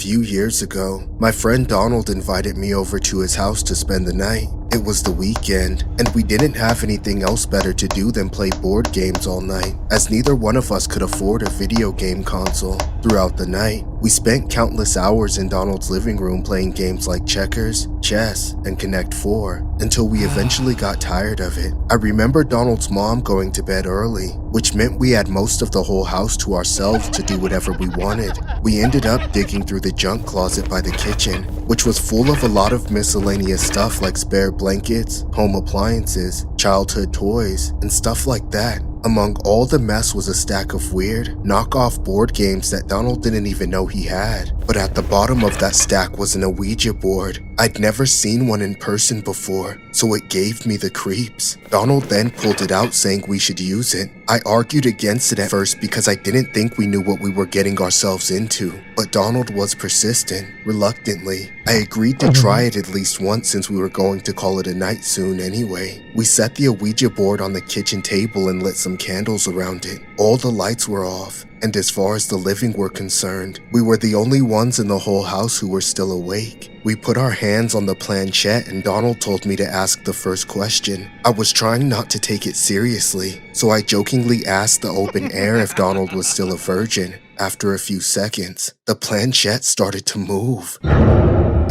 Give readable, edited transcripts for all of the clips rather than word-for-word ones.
few years ago, my friend Donald invited me over to his house to spend the night. It was the weekend, and we didn't have anything else better to do than play board games all night, as neither one of us could afford a video game console. Throughout the night, we spent countless hours in Donald's living room playing games like checkers, chess, and Connect 4, until we eventually got tired of it. I remember Donald's mom going to bed early, which meant we had most of the whole house to ourselves to do whatever we wanted. We ended up digging through the junk closet by the kitchen, which was full of a lot of miscellaneous stuff like spare blankets, home appliances, childhood toys, and stuff like that. Among all the mess was a stack of weird, knockoff board games that Donald didn't even know he had. But at the bottom of that stack was an Ouija board. I'd never seen one in person before, so it gave me the creeps. Donald then pulled it out saying we should use it. I argued against it at first because I didn't think we knew what we were getting ourselves into, but Donald was persistent. Reluctantly, I agreed to try it at least once since we were going to call it a night soon anyway. We set the Ouija board on the kitchen table and lit some candles around it. All the lights were off, and as far as the living were concerned, we were the only ones in the whole house who were still awake. We put our hands on the planchette and Donald told me to ask the first question. I was trying not to take it seriously, so I jokingly asked the open air if Donald was still a virgin. After a few seconds, the planchette started to move.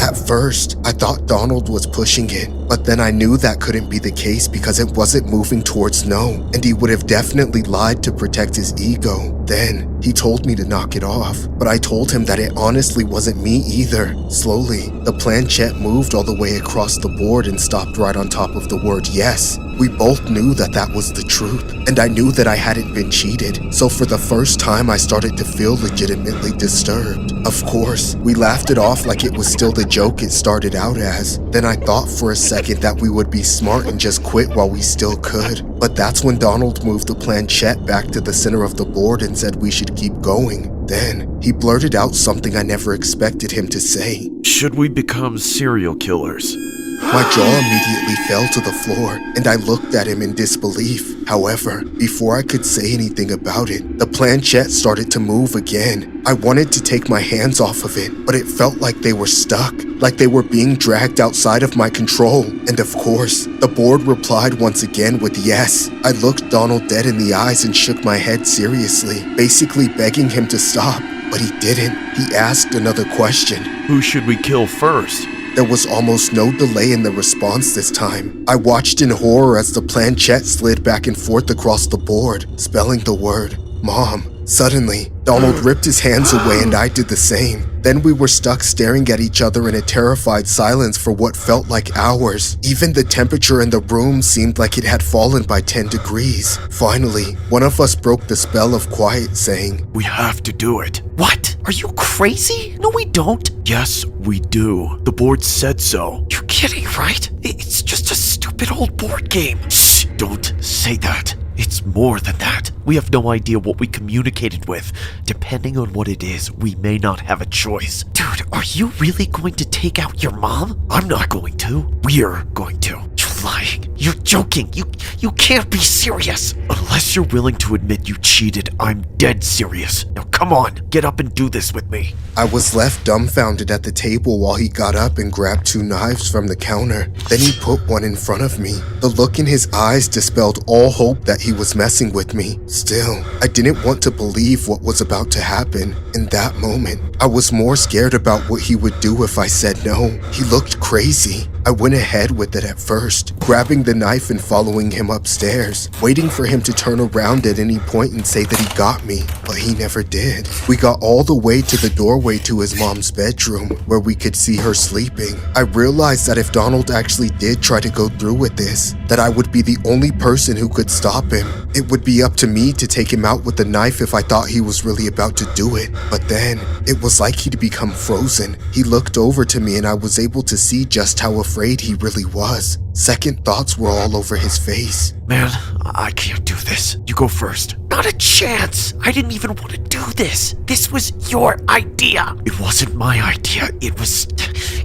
At first, I thought Donald was pushing it, but then I knew that couldn't be the case because it wasn't moving towards no, and he would have definitely lied to protect his ego. Then, he told me to knock it off, but I told him that it honestly wasn't me either. Slowly, the planchette moved all the way across the board and stopped right on top of the word yes. We both knew that that was the truth, and I knew that I hadn't been cheated, so for the first time I started to feel legitimately disturbed. Of course, we laughed it off like it was still the joke it started out as. Then I thought for a second that we would be smart and just quit while we still could, but that's when Donald moved the planchette back to the center of the board and said we should keep going. Then, he blurted out something I never expected him to say. Should we become serial killers? My jaw immediately fell to the floor, and I looked at him in disbelief. However, before I could say anything about it, the planchette started to move again. I wanted to take my hands off of it, but it felt like they were stuck, like they were being dragged outside of my control. And of course, the board replied once again with yes. I looked Donald dead in the eyes and shook my head seriously, basically begging him to stop, but he didn't. He asked another question. Who should we kill first? There was almost no delay in the response this time. I watched in horror as the planchette slid back and forth across the board, spelling the word Mom. Suddenly, Donald ripped his hands away and I did the same. Then we were stuck staring at each other in a terrified silence for what felt like hours. Even the temperature in the room seemed like it had fallen by 10 degrees. Finally, one of us broke the spell of quiet, saying, We have to do it. What? Are you crazy? No, we don't. Yes, we do. The board said so. You're kidding, right? It's just a stupid old board game. Shh! Don't say that. It's more than that. We have no idea what we communicated with. Depending on what it is, we may not have a choice. Dude, are you really going to take out your mom? I'm not going to. We're going to. You're lying. You're joking. You can't be serious. Unless you're willing to admit you cheated, I'm dead serious. Now come on, get up and do this with me. I was left dumbfounded at the table while he got up and grabbed 2 knives from the counter. Then he put one in front of me. The look in his eyes dispelled all hope that he was messing with me. Still, I didn't want to believe what was about to happen. In that moment, I was more scared about what he would do if I said no. He looked crazy. I went ahead with it at first, grabbing the knife and following him upstairs, waiting for him to turn around at any point and say that he got me, but he never did. We got all the way to the doorway to his mom's bedroom, where we could see her sleeping. I realized that if Donald actually did try to go through with this, that I would be the only person who could stop him. It would be up to me to take him out with the knife if I thought he was really about to do it. But then, it was like he'd become frozen. He looked over to me and I was able to see just how afraid he really was. Second thoughts were all over his face. Man, I can't do this. You go first. Not a chance. I didn't even want to do this. This was your idea. It wasn't my idea.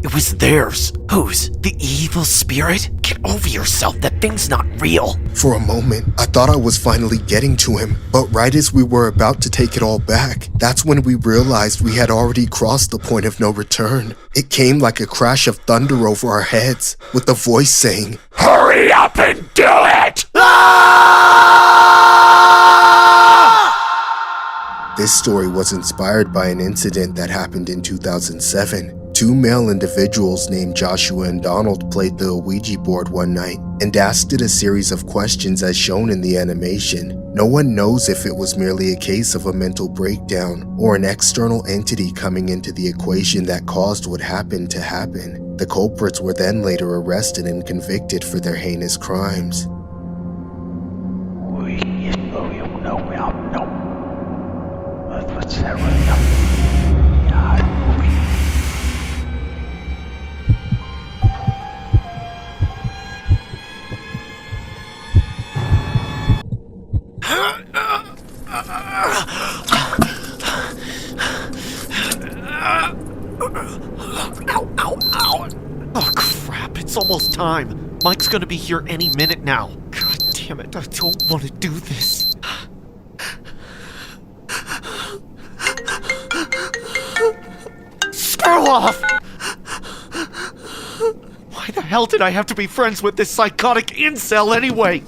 It was theirs. Whose? The evil spirit? Get over yourself. That thing's not real. For a moment, I thought I was finally getting to him, but right as we were about to take it all back, that's when we realized we had already crossed the point of no return. It came like a crash of thunder over our heads, with a voice saying, Hurry up and do it! This story was inspired by an incident that happened in 2007. Two male individuals named Joshua and Donald played the Ouija board one night and asked it a series of questions as shown in the animation. No one knows if it was merely a case of a mental breakdown or an external entity coming into the equation that caused what happened to happen. The culprits were then later arrested and convicted for their heinous crimes. Oh crap, it's almost time. Mike's gonna be here any minute now. God damn it, I don't want to do this. Screw off! Why the hell did I have to be friends with this psychotic incel anyway?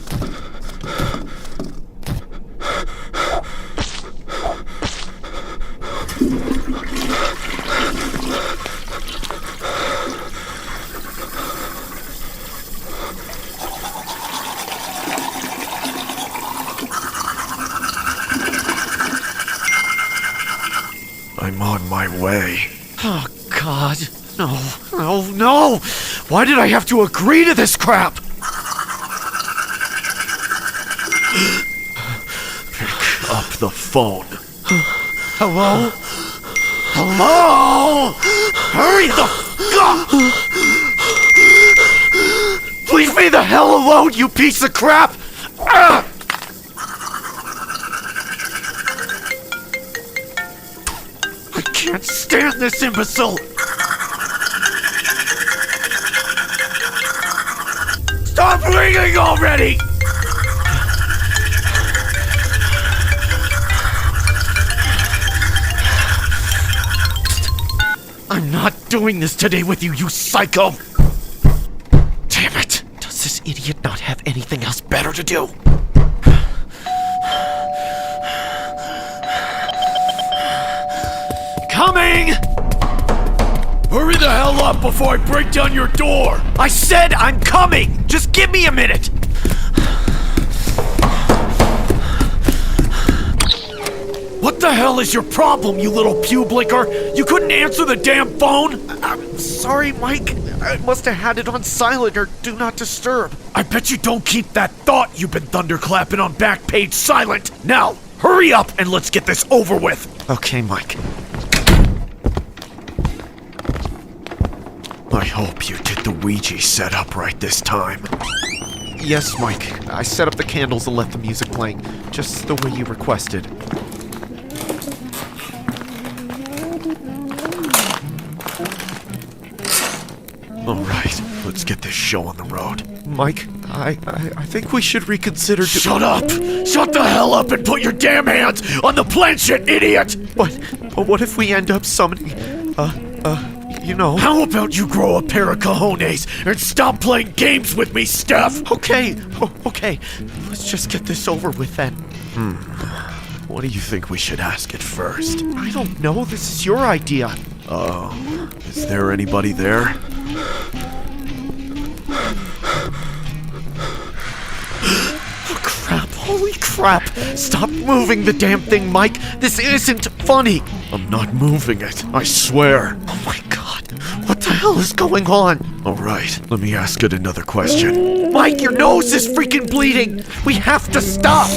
I'm on my way. Oh God, no! Why did I have to agree to this crap? Pick up the phone. Hello? Hello? Hurry the fuck up! Leave me the hell alone, you piece of crap! Ah! I can't stand this imbecile! Stop ringing already! I'm not doing this today with you, you psycho! Damn it! Does this idiot not have anything else better to do? Coming! Hurry the hell up before I break down your door! I said I'm coming! Just give me a minute! What the hell is your problem, you little pew blinker? You couldn't answer the damn phone? I'm sorry, Mike. I must have had it on silent or do not disturb. I bet you don't keep that thought you've been thunderclapping on Backpage silent. Now, hurry up and let's get this over with. Okay, Mike. I hope you did the Ouija setup right this time. Yes, Mike. I set up the candles and left the music playing, just the way you requested. Alright, let's get this show on the road. Mike, I think we should reconsider. Shut up! Shut the hell up and put your damn hands on the planchette, idiot! But what if we end up summoning, you know... How about you grow a pair of cojones and stop playing games with me, Steph? Okay. Let's just get this over with then. What do you think we should ask it first? I don't know. This is your idea. Oh, is there anybody there? Oh, crap. Holy crap. Stop moving the damn thing, Mike. This isn't funny. I'm not moving it, I swear. Oh my God. What the hell is going on? Alright, let me ask it another question. Mike, your nose is freaking bleeding. We have to stop.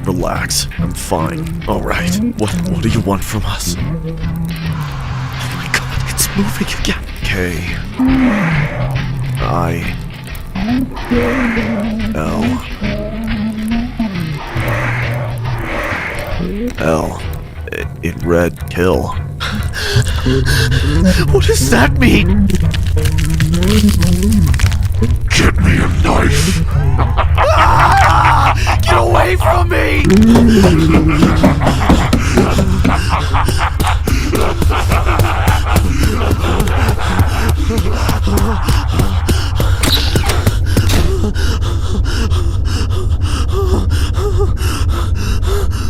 Relax, I'm fine. Alright, what do you want from us? Oh my God, it's moving again. K-I-L-L. It read kill. What does that mean? Get me a knife. Ah! Get away from me!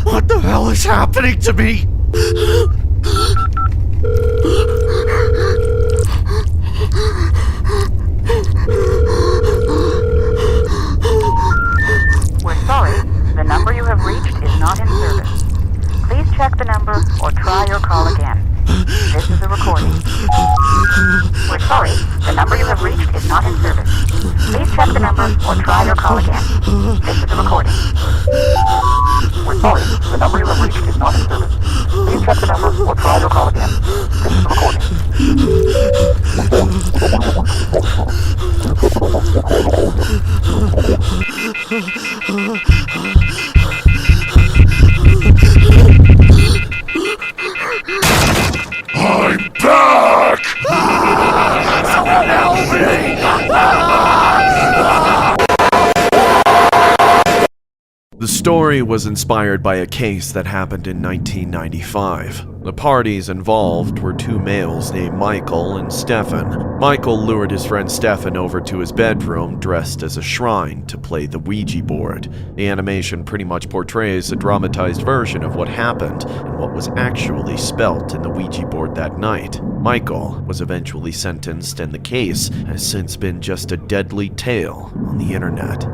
What the hell is happening to me? We're sorry, the number you have reached is not in service. Please check the number or try your call again. This is a recording. We're sorry, the number you have reached is not in service. Please check the number or try your call again. This is a recording. We're sorry, the number you have reached is not in service. Please check the number or try your call again. This is a recording. I'm back! Someone help me! The story was inspired by a case that happened in 1995. The parties involved were two males named Michael and Stefan. Michael lured his friend Stefan over to his bedroom dressed as a shrine to play the Ouija board. The animation pretty much portrays a dramatized version of what happened and what was actually spelt in the Ouija board that night. Michael was eventually sentenced, and the case has since been just a deadly tale on the internet.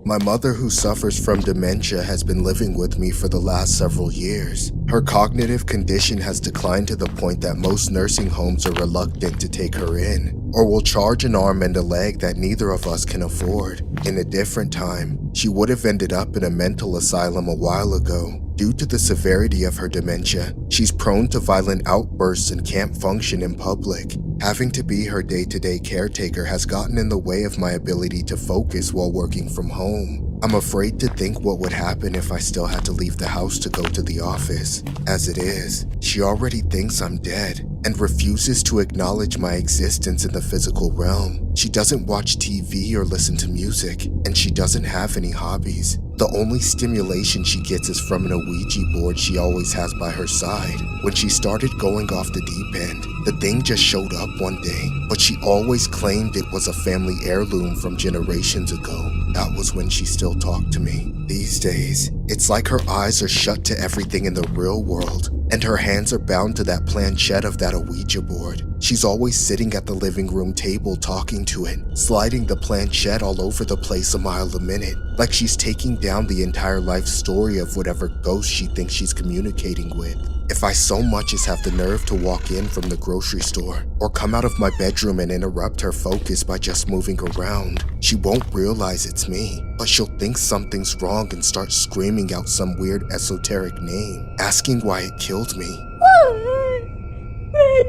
My mother, who suffers from dementia, has been living with me for the last several years. Her cognitive condition has declined to the point that most nursing homes are reluctant to take her in, or will charge an arm and a leg that neither of us can afford. In a different time, she would have ended up in a mental asylum a while ago. Due to the severity of her dementia, she's prone to violent outbursts and can't function in public. Having to be her day-to-day caretaker has gotten in the way of my ability to focus while working from home. I'm afraid to think what would happen if I still had to leave the house to go to the office. As it is, she already thinks I'm dead and refuses to acknowledge my existence in the physical realm. She doesn't watch TV or listen to music, and she doesn't have any hobbies. The only stimulation she gets is from an Ouija board she always has by her side. When she started going off the deep end, the thing just showed up one day, but she always claimed it was a family heirloom from generations ago. That was when she still talked to me. These days, it's like her eyes are shut to everything in the real world, and her hands are bound to that planchette of that Ouija board. She's always sitting at the living room table talking to it, sliding the planchette all over the place a mile a minute, like she's taking down the entire life story of whatever ghost she thinks she's communicating with. If I so much as have the nerve to walk in from the grocery store, or come out of my bedroom and interrupt her focus by just moving around, she won't realize it's me, but she'll think something's wrong and start screaming out some weird esoteric name, asking why it killed me.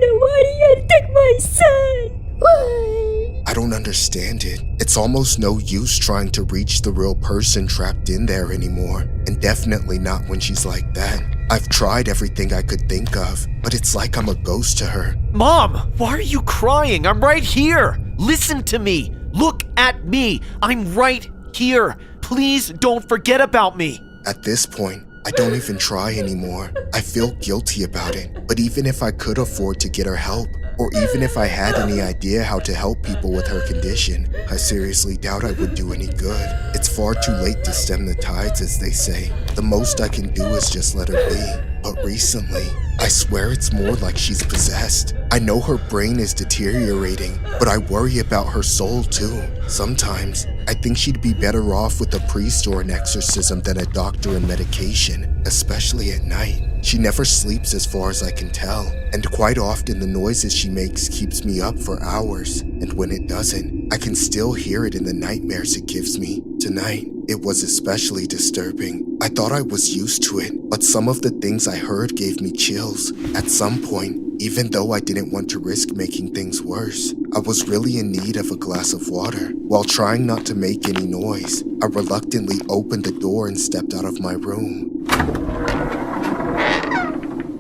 Why do you take my son? Why? I don't understand it. It's almost no use trying to reach the real person trapped in there anymore, and definitely not when she's like that. I've tried everything I could think of, but it's like I'm a ghost to her. Mom, why are you crying? I'm right here. Listen to me. Look at me. I'm right here. Please don't forget about me. At this point, I don't even try anymore. I feel guilty about it, but even if I could afford to get her help, or even if I had any idea how to help people with her condition, I seriously doubt I would do any good. It's far too late to stem the tides, as they say. The most I can do is just let her be. But recently, I swear it's more like she's possessed. I know her brain is deteriorating, but I worry about her soul too. Sometimes, I think she'd be better off with a priest or an exorcism than a doctor and medication, especially at night. She never sleeps as far as I can tell, and quite often the noises she makes keeps me up for hours, and when it doesn't, I can still hear it in the nightmares it gives me. Tonight, it was especially disturbing. I thought I was used to it, but some of the things I heard gave me chills. At some point, even though I didn't want to risk making things worse, I was really in need of a glass of water. While trying not to make any noise, I reluctantly opened the door and stepped out of my room.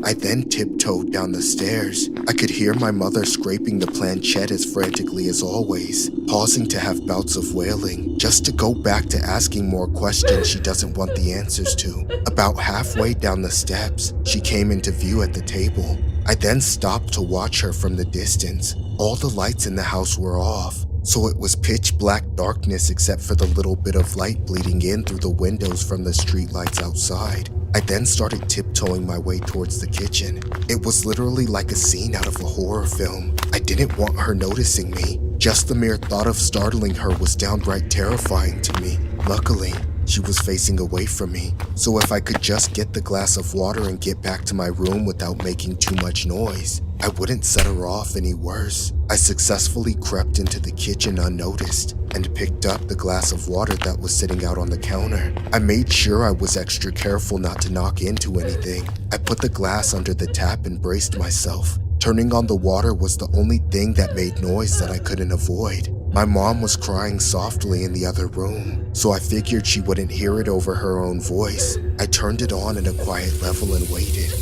I then tiptoed down the stairs. I could hear my mother scraping the planchette as frantically as always, pausing to have bouts of wailing, just to go back to asking more questions she doesn't want the answers to. About halfway down the steps, she came into view at the table. I then stopped to watch her from the distance. All the lights in the house were off, so it was pitch black darkness except for the little bit of light bleeding in through the windows from the streetlights outside. I then started tiptoeing my way towards the kitchen. It was literally like a scene out of a horror film. I didn't want her noticing me. Just the mere thought of startling her was downright terrifying to me. Luckily, she was facing away from me, so if I could just get the glass of water and get back to my room without making too much noise, I wouldn't set her off any worse. I successfully crept into the kitchen unnoticed and picked up the glass of water that was sitting out on the counter. I made sure I was extra careful not to knock into anything. I put the glass under the tap and braced myself. Turning on the water was the only thing that made noise that I couldn't avoid. My mom was crying softly in the other room, so I figured she wouldn't hear it over her own voice. I turned it on at a quiet level and waited.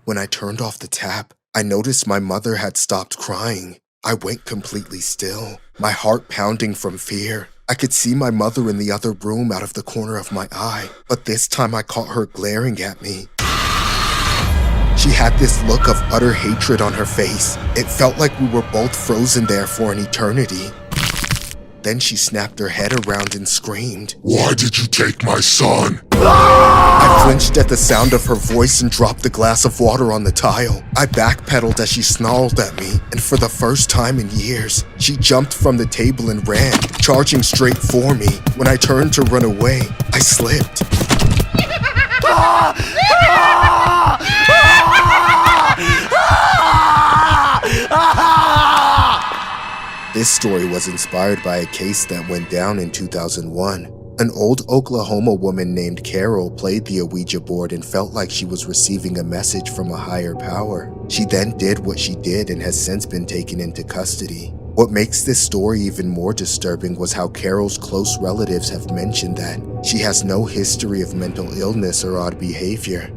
When I turned off the tap, I noticed my mother had stopped crying. I went completely still, my heart pounding from fear. I could see my mother in the other room out of the corner of my eye, but this time I caught her glaring at me. She had this look of utter hatred on her face. It felt like we were both frozen there for an eternity. Then she snapped her head around and screamed, Why did you take my son? I flinched at the sound of her voice and dropped the glass of water on the tile. I backpedaled as she snarled at me, and for the first time in years, she jumped from the table and ran, charging straight for me. When I turned to run away, I slipped. This story was inspired by a case that went down in 2001. An old Oklahoma woman named Carol played the Ouija board and felt like she was receiving a message from a higher power. She then did what she did and has since been taken into custody. What makes this story even more disturbing was how Carol's close relatives have mentioned that she has no history of mental illness or odd behavior.